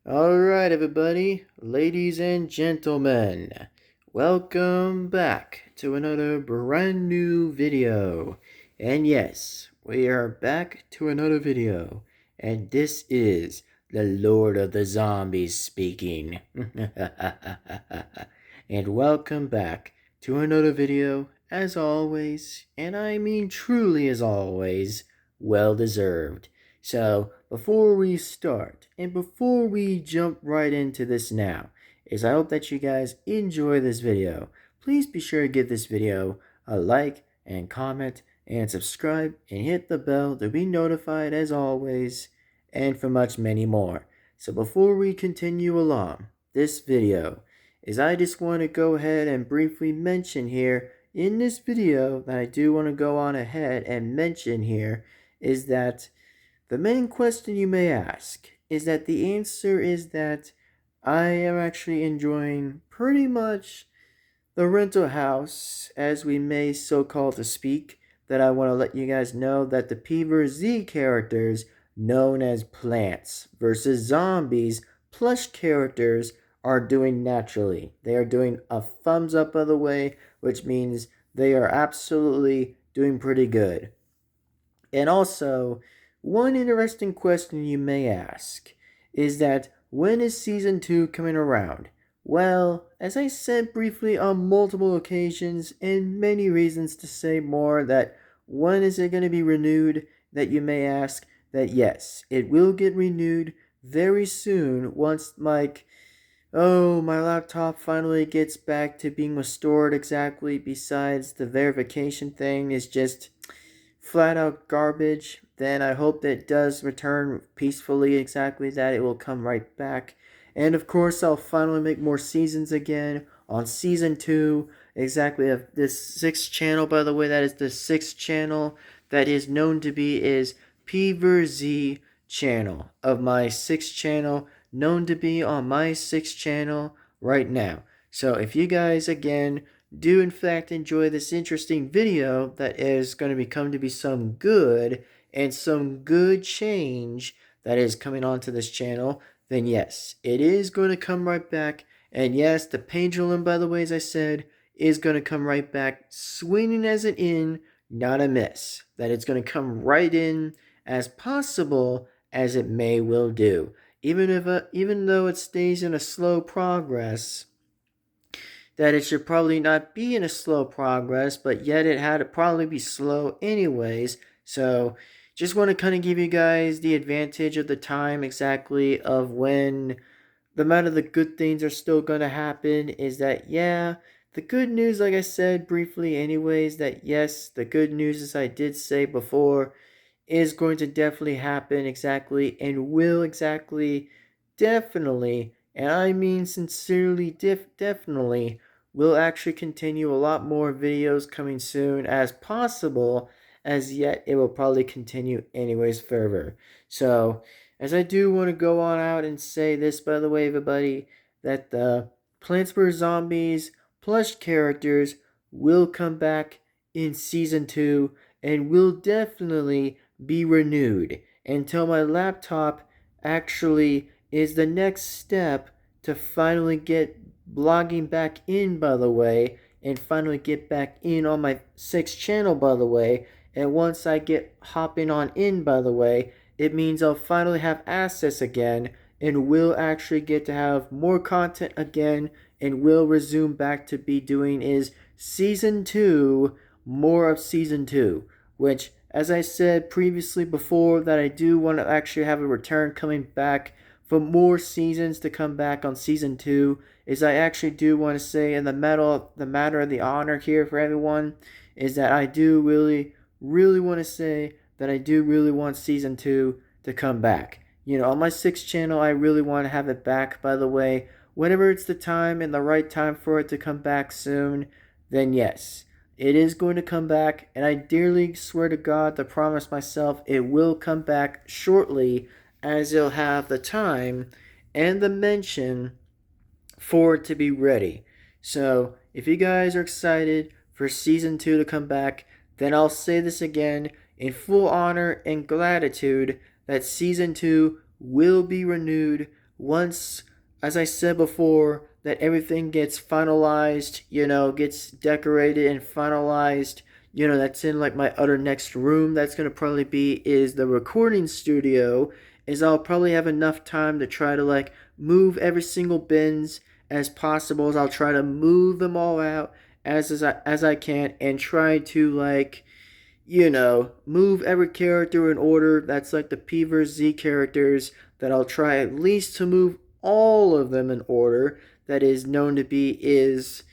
Alright, everybody, ladies and gentlemen, welcome back to another brand new video. And yes, we are back to another video, and this is the Lord of the Zombies speaking. And welcome back to another video, as always, and I mean truly as always, well deserved. So, before we start, and before we jump right into this now, I hope that you guys enjoy this video. Please be sure to give this video a like and comment and subscribe and hit the bell to be notified as always, and for much many more. So before we continue along this video, I just want to go ahead and briefly mention here in this video that I do want to go on ahead and mention here is that the main question you may ask is that the answer is that I am actually enjoying pretty much the rental house, as we may so call to speak, that I want to let you guys know that the P vs. Z characters, known as plants versus zombies, plush characters are doing naturally. They are doing a thumbs up, by the way, which means they are absolutely doing pretty good. And also, one interesting question you may ask is that when is Season 2 coming around? Well, as I said briefly on multiple occasions and many reasons to say more, that when is it going to be renewed, that you may ask, that yes, it will get renewed very soon once my laptop finally gets back to being restored exactly. Besides, the verification thing is just flat out garbage. Then I hope that it does return peacefully, exactly that it will come right back. And of course, I'll finally make more seasons again on Season 2, exactly of this 6th channel, by the way. That is the 6th channel that is known to be is P vs. Z channel of my 6th channel, known to be on my 6th channel right now. So if you guys, again, do in fact enjoy this interesting video that is going to become to be some good and some good change that is coming onto this channel, then yes, it is going to come right back. And yes, the pendulum, by the way, as I said, is going to come right back, swinging as an in, not a miss. That it's going to come right in as possible as it may will do. Even though it stays in a slow progress, that it should probably not be in a slow progress, but yet it had to probably be slow anyways. So just want to kind of give you guys the advantage of the time exactly of when the amount of the good things are still going to happen is that, yeah, the good news, like I said briefly anyways, that yes, the good news, as I did say before, is going to definitely happen exactly and will exactly definitely, and I mean sincerely, definitely, will actually continue a lot more videos coming soon as possible, as yet it will probably continue anyways further. So, as I do want to go on out and say this, by the way, everybody, that the Plants vs. Zombies plush characters will come back in Season 2 and will definitely be renewed until my laptop actually is the next step to finally get blogging back in, by the way, and finally get back in on my 6th channel, by the way. And once I get hopping on in, by the way, it means I'll finally have access again and will actually get to have more content again and will resume back to be doing is Season 2, more of Season 2, which, as I said previously before, that I do want to actually have a return coming back for more seasons to come back on Season 2, is I actually do want to say in the matter of the honor here for everyone, is that I do really want to say that I do really want Season 2 to come back. You know, on my 6th channel, I really want to have it back, by the way. Whenever it's the time and the right time for it to come back soon, then yes, it is going to come back, and I dearly swear to God to promise myself it will come back shortly, as it'll have the time and the mention for it to be ready. So, if you guys are excited for Season 2 to come back, then I'll say this again in full honor and gratitude that Season 2 will be renewed once, as I said before, that everything gets finalized, gets decorated and finalized, that's in like my other next room that's going to probably be is the recording studio, is I'll probably have enough time to try to like move every single bins as possible. As I'll try to move them all out as I can and try to like move every character in order. That's like the P vs. Z characters that I'll try at least to move all of them in order. That is known to be is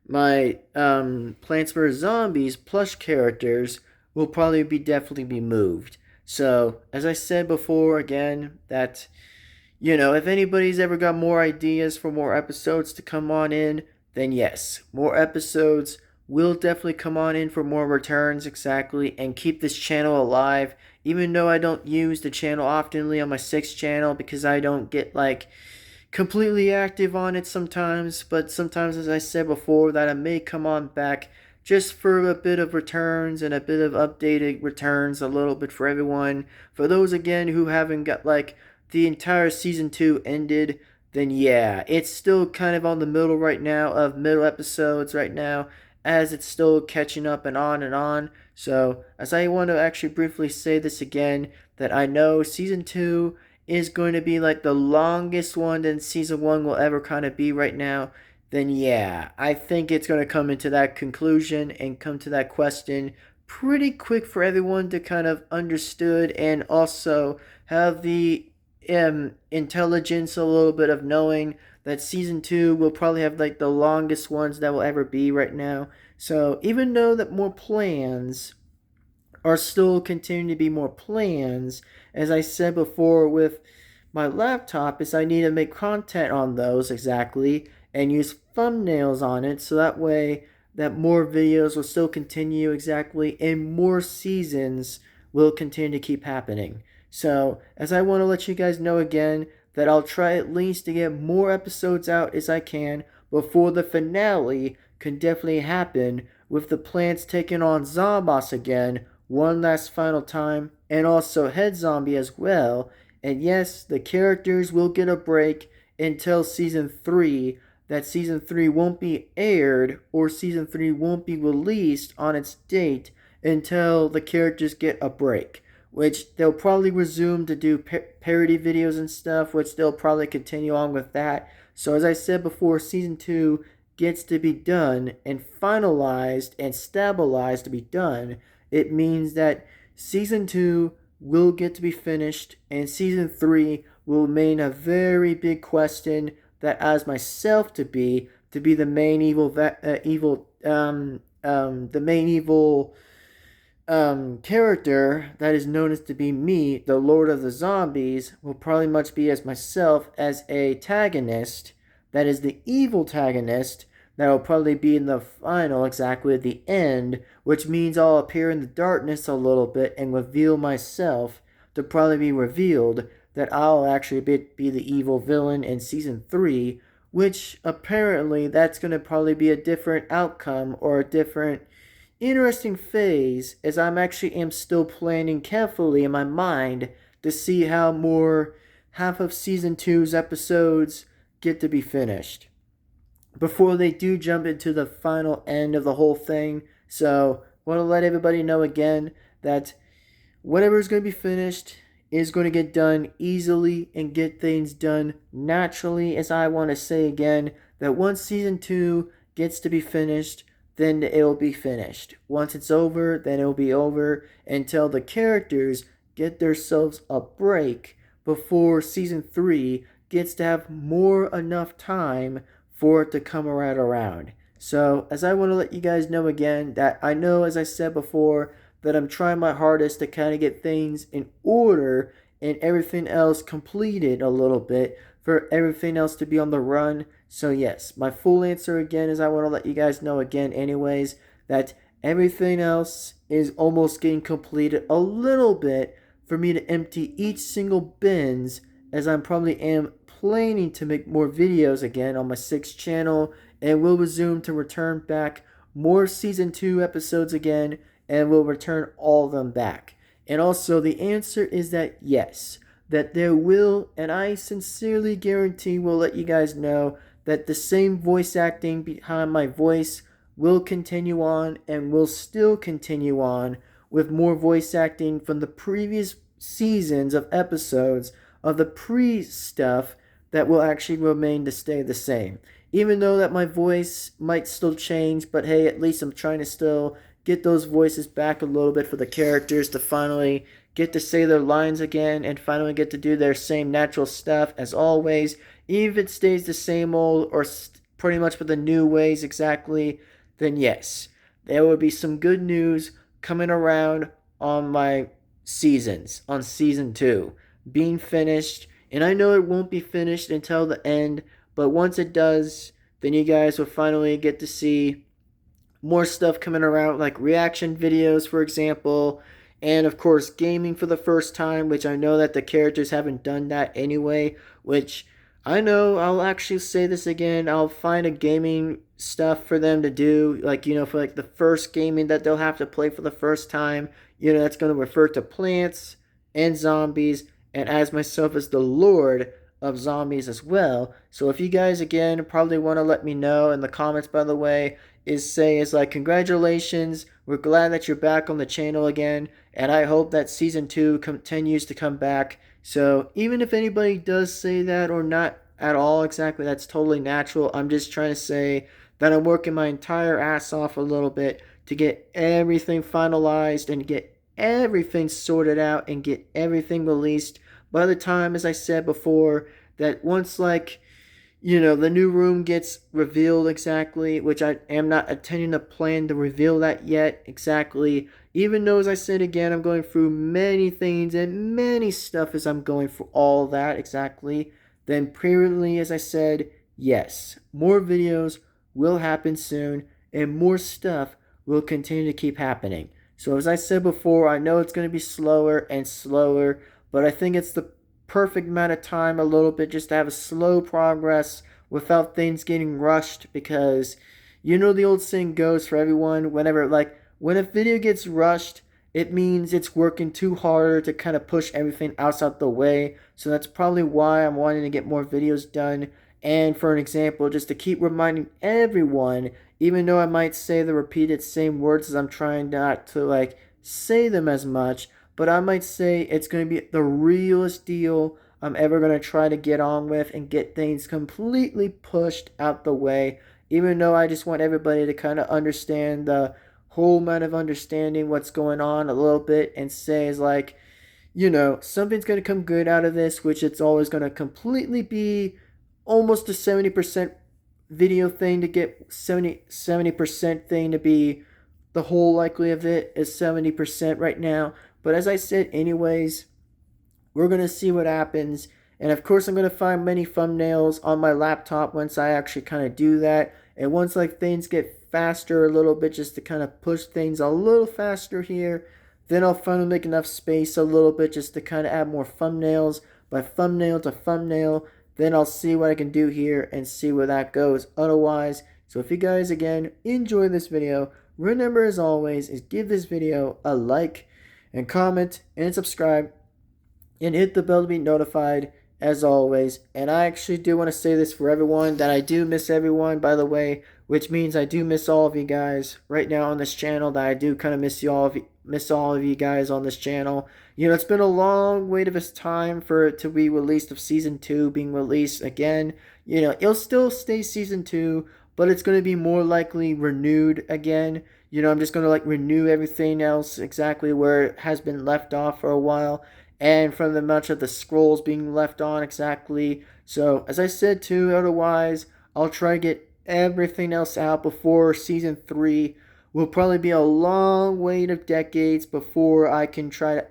my Plants vs. Zombies plush characters will probably be definitely be moved. So, as I said before, again, that if anybody's ever got more ideas for more episodes to come on in, then yes, more episodes will definitely come on in for more returns, exactly, and keep this channel alive. Even though I don't use the channel oftenly on my 6th channel because I don't get like completely active on it sometimes, but sometimes, as I said before, that I may come on back just for a bit of returns and a bit of updated returns, a little bit for everyone. For those again who haven't got like the entire season 2 ended, then yeah, it's still kind of on the middle right now of middle episodes right now, as it's still catching up and on and on. So, as I want to actually briefly say this again, that I know season 2 is going to be like the longest one that season 1 will ever kind of be right now, then yeah, I think it's going to come into that conclusion and come to that question pretty quick for everyone to kind of understood and also have the intelligence, a little bit of knowing that season 2 will probably have like the longest ones that will ever be right now. So even though that more plans are still continuing to be more plans, as I said before with my laptop, is I need to make content on those exactly and use thumbnails on it so that way that more videos will still continue exactly and more seasons will continue to keep happening. So, as I want to let you guys know again that I'll try at least to get more episodes out as I can before the finale can definitely happen with the plants taking on Zomboss again one last final time, and also Head Zombie as well. And yes, the characters will get a break until season 3. That season 3 won't be aired or season 3 won't be released on its date until the characters get a break, which they'll probably resume to do parody videos and stuff, which they'll probably continue on with that. So as I said before, season 2 gets to be done and finalized and stabilized to be done. It means that season 2 will get to be finished and season 3 will remain a very big question that as myself to be the main evil character that is known as to be me, the Lord of the Zombies, will probably much be as myself as a tagonist, that is the evil tagonist, that will probably be in the final, exactly at the end, which means I'll appear in the darkness a little bit and reveal myself to probably be revealed that I'll actually be the evil villain in season 3, which apparently that's going to probably be a different outcome or a different interesting phase, as I'm actually am still planning carefully in my mind to see how more half of season 2's episodes get to be finished before they do jump into the final end of the whole thing. So, want to let everybody know again that whatever is going to be finished is going to get done easily and get things done naturally. As I want to say again, that once season 2 gets to be finished, then it'll be finished. Once it's over, then it'll be over until the characters get themselves a break before season 3 gets to have more enough time for it to come right around. So, as I want to let you guys know again, that I know, as I said before, that I'm trying my hardest to kind of get things in order and everything else completed a little bit for everything else to be on the run. So yes, my full answer again is I want to let you guys know again anyways that everything else is almost getting completed a little bit for me to empty each single bins, as I'm probably am planning to make more videos again on my 6th channel and will resume to return back more season 2 episodes again and will return all of them back. And also the answer is that yes, that there will, and I sincerely guarantee will let you guys know that the same voice acting behind my voice will continue on and will still continue on with more voice acting from the previous seasons of episodes of the pre-stuff that will actually remain to stay the same. Even though that my voice might still change, but hey, at least I'm trying to still get those voices back a little bit for the characters to finally get to say their lines again and finally get to do their same natural stuff as always. Even if it stays the same old or pretty much with the new ways exactly, then yes, there will be some good news coming around on my seasons, on season 2, being finished. And I know it won't be finished until the end, but once it does, then you guys will finally get to see more stuff coming around, like reaction videos, for example, and of course, gaming for the first time, which I know that the characters haven't done that anyway, which I know I'll actually say this again. I'll find a gaming stuff for them to do, like, for like the first gaming that they'll have to play for the first time. That's going to refer to plants and zombies, and as myself as the Lord of zombies as well. So if you guys again probably want to let me know in the comments, by the way, is like, congratulations, we're glad that you're back on the channel again, and I hope that season 2 continues to come back. So even if anybody does say that or not at all exactly, that's totally natural. I'm just trying to say that I'm working my entire ass off a little bit to get everything finalized and get everything sorted out and get everything released by the time, as I said before, that once the new room gets revealed exactly, which I am not intending to plan to reveal that yet exactly, even though, as I said again, I'm going through many things and many stuff as I'm going through all that exactly, then previously, as I said, yes, more videos will happen soon and more stuff will continue to keep happening. So as I said before, I know it's going to be slower and slower, but I think it's the perfect amount of time a little bit just to have a slow progress without things getting rushed, because the old saying goes for everyone, when a video gets rushed, it means it's working too hard to kind of push everything else out the way. So that's probably why I'm wanting to get more videos done. And for an example, just to keep reminding everyone, even though I might say the repeated same words as I'm trying not to say them as much, but I might say it's going to be the realest deal I'm ever going to try to get on with and get things completely pushed out the way, even though I just want everybody to kind of understand the whole amount of understanding what's going on a little bit, and say is something's going to come good out of this, which it's always going to completely be almost a 70% video thing to get 70% thing to be the whole likely of it is 70% right now. But as I said, anyways, we're going to see what happens. And of course, I'm going to find many thumbnails on my laptop once I actually kind of do that. And once things get faster a little bit, just to kind of push things a little faster here, then I'll finally make enough space a little bit just to kind of add more thumbnails by thumbnail to thumbnail. Then I'll see what I can do here and see where that goes otherwise. So if you guys, again, enjoy this video, remember as always is give this video a like and comment and subscribe and hit the bell to be notified as always. And I actually do want to say this for everyone, that I do miss everyone, by the way, which means I do miss all of you guys right now on this channel, that I do kind of miss all of you guys on this channel. It's been a long wait of its time for it to be released, of season 2 being released again. It'll still stay season 2, but it's going to be more likely renewed again. I'm just going to renew everything else exactly where it has been left off for a while, and from the much of the scrolls being left on exactly. So as I said too, otherwise I'll try to get everything else out before season 3. Will probably be a long wait of decades before I can try to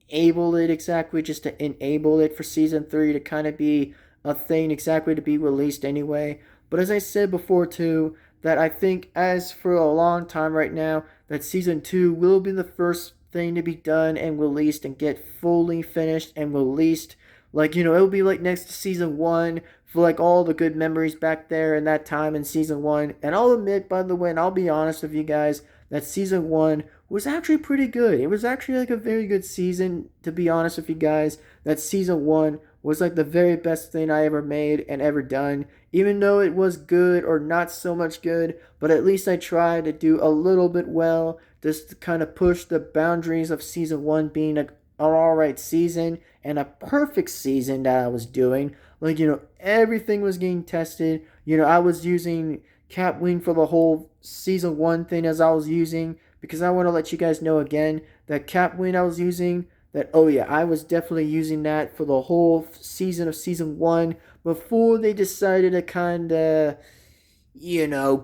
able it exactly, just to enable it for season 3 to kind of be a thing exactly to be released anyway. But as I said before too, that I think as for a long time right now, that season 2 will be the first thing to be done and released and get fully finished and released. It'll be next to season 1 for all the good memories back there in that time in season 1. And I'll admit, by the way, and I'll be honest with you guys, that season 1 was actually pretty good. It was actually like a very good season, to be honest with you guys. That season 1 was like the very best thing I ever made and ever done. Even though it was good or not so much good, but at least I tried to do a little bit well, just to kind of push the boundaries of season 1 being an alright season and a perfect season that I was doing. Like, everything was getting tested. I was using Cap Wing for the whole season 1 thing as I was using, because I want to let you guys know again that Cap Wing I was using, that, oh yeah, I was definitely using that for the whole season of season 1 before they decided to kind of,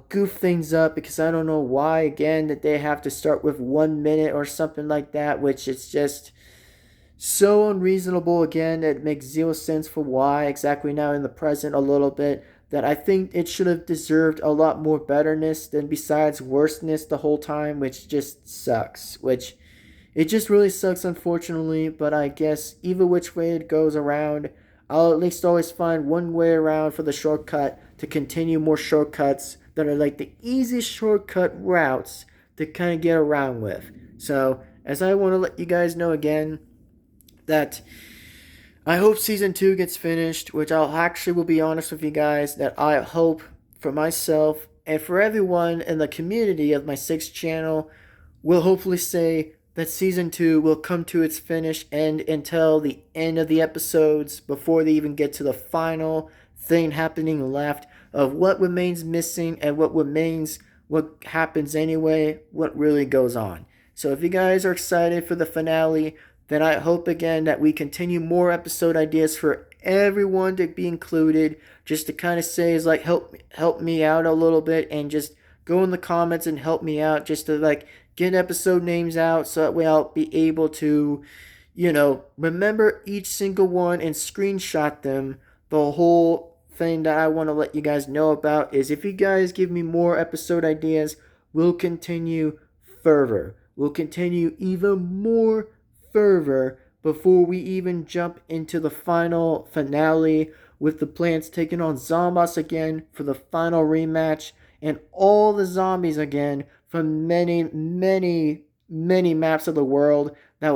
goof things up, because I don't know why, again, that they have to start with 1 minute or something like that, which is just so unreasonable. Again, it makes zero sense for why exactly now in the present a little bit, that I think it should have deserved a lot more betterness than besides worseness the whole time, which just sucks. Which it just really sucks, unfortunately, but I guess either which way it goes around, I'll at least always find one way around for the shortcut to continue more shortcuts that are like the easiest shortcut routes to kind of get around with. So, as I want to let you guys know again, that I hope season 2 gets finished, which I'll actually will be honest with you guys that I hope for myself and for everyone in the community of my 6th channel will hopefully say that season 2 will come to its finish end until the end of the episodes, before they even get to the final thing happening left of what remains missing and what happens anyway, what really goes on. So if you guys are excited for the finale, then I hope again that we continue more episode ideas for everyone to be included, just to kind of say is like help me out a little bit, and just go in the comments and help me out, just to like get episode names out, so that way I'll be able to, remember each single one and screenshot them. The whole thing that I want to let you guys know about is, if you guys give me more episode ideas, we'll continue further. We'll continue even more fervor before we even jump into the final finale, with the plants taking on Zombies again for the final rematch, and all the zombies again from many, many, many maps of the world that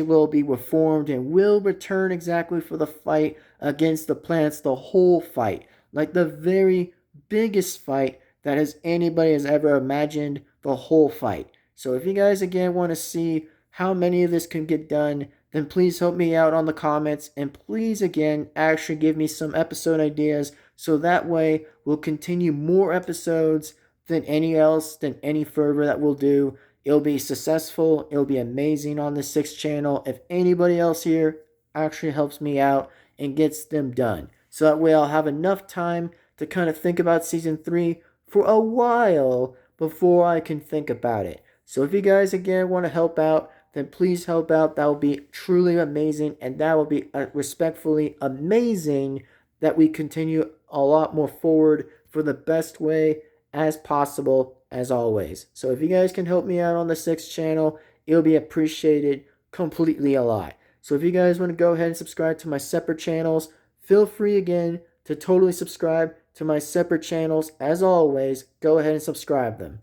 will be reformed and will return exactly for the fight against the plants, the whole fight, like the very biggest fight that anybody has ever imagined, the whole fight. So if you guys again want to see how many of this can get done, then please help me out on the comments, and please again actually give me some episode ideas, so that way we'll continue more episodes than any fervor that we'll do. It'll be successful, it'll be amazing on the 6th channel if anybody else here actually helps me out and gets them done. So that way I'll have enough time to kind of think about season 3 for a while before I can think about it. So if you guys again want to help out, then please help out. That will be truly amazing, and that will be respectfully amazing that we continue a lot more forward for the best way as possible, as always. So if you guys can help me out on the 6th channel, it'll be appreciated completely a lot. So if you guys want to go ahead and subscribe to my separate channels, feel free again to totally subscribe to my separate channels. As always, go ahead and subscribe them.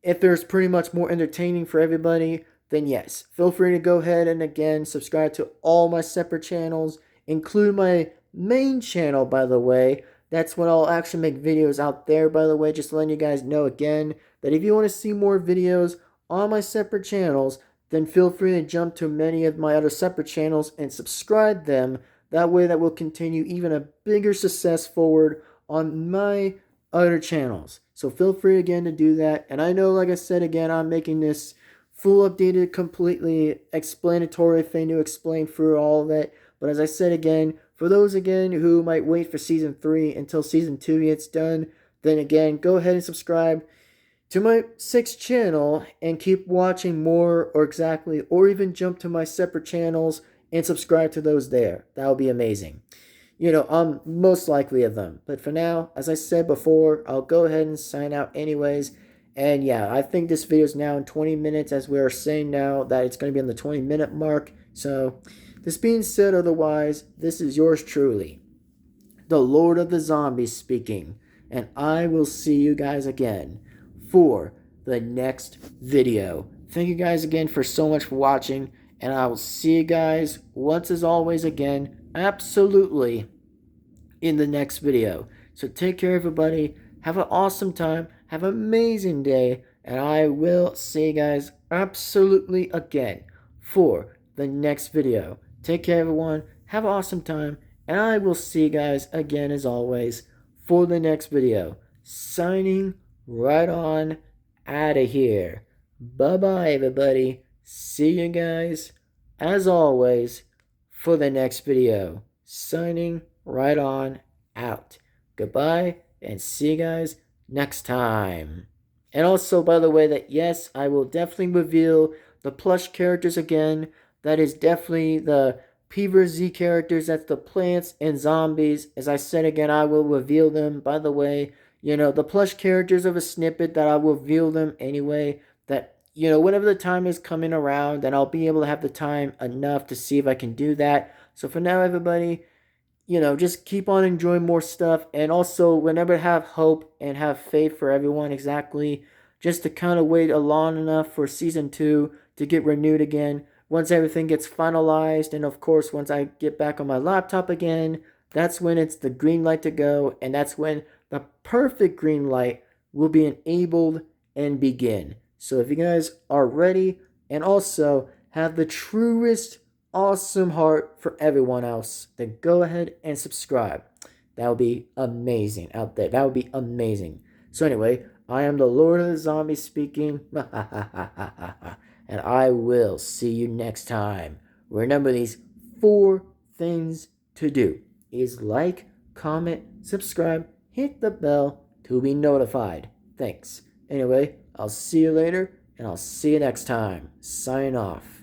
If there's pretty much more entertaining for everybody, then yes, feel free to go ahead and again subscribe to all my separate channels, include my main channel, by the way. That's when I'll actually make videos out there, by the way, just letting you guys know again that if you want to see more videos on my separate channels, then feel free to jump to many of my other separate channels and subscribe them. That way that will continue even a bigger success forward on my other channels. So feel free again to do that. And I know, like I said again, I'm making this full updated, completely explanatory thing to explain through all of it. But as I said again, for those again who might wait for season 3 until season 2 gets done, then again, go ahead and subscribe to my 6th channel and keep watching more, or even jump to my separate channels and subscribe to those there. That would be amazing. I'm most likely of them. But for now, as I said before, I'll go ahead and sign out anyways. And yeah, I think this video is now in 20 minutes, as we are saying now that it's going to be on the 20-minute mark. So, this being said, otherwise, this is yours truly, the Lord of the Zombies speaking. And I will see you guys again for the the next video. Thank you guys again for so much for watching, and I will see you guys once as always again, absolutely, in the next video. So take care, everybody. Have an awesome time. Have an amazing day. And I will see you guys absolutely again for the next video. Take care, everyone. Have an awesome time. And I will see you guys again as always for the next video. Signing right on out of here. Bye-bye, everybody. See you guys as always for the next video. Signing right on out. Goodbye, and see you guys next time. And also, by the way, that yes, I will definitely reveal the plush characters again. That is definitely the P vs. Z characters. That's the plants and zombies. As I said again, I will reveal them. By the way, the plush characters of a snippet, that I will reveal them anyway. That, whenever the time is coming around, then I'll be able to have the time enough to see if I can do that. So for now, everybody, just keep on enjoying more stuff. And also, whenever have hope and have faith for everyone, exactly, just to kind of wait long enough for Season 2 to get renewed again. Once everything gets finalized, and of course, once I get back on my laptop again, that's when it's the green light to go. And that's when the perfect green light will be enabled and begin. So if you guys are ready, and also have the truest awesome heart for everyone else, then go ahead and subscribe. That would be amazing out there. That would be amazing. So anyway, I am the Lord of the Zombies speaking. And I will see you next time. Remember these 4 things to do is like, comment, subscribe, hit the bell to be notified. Thanks. Anyway, I'll see you later, and I'll see you next time. Sign off.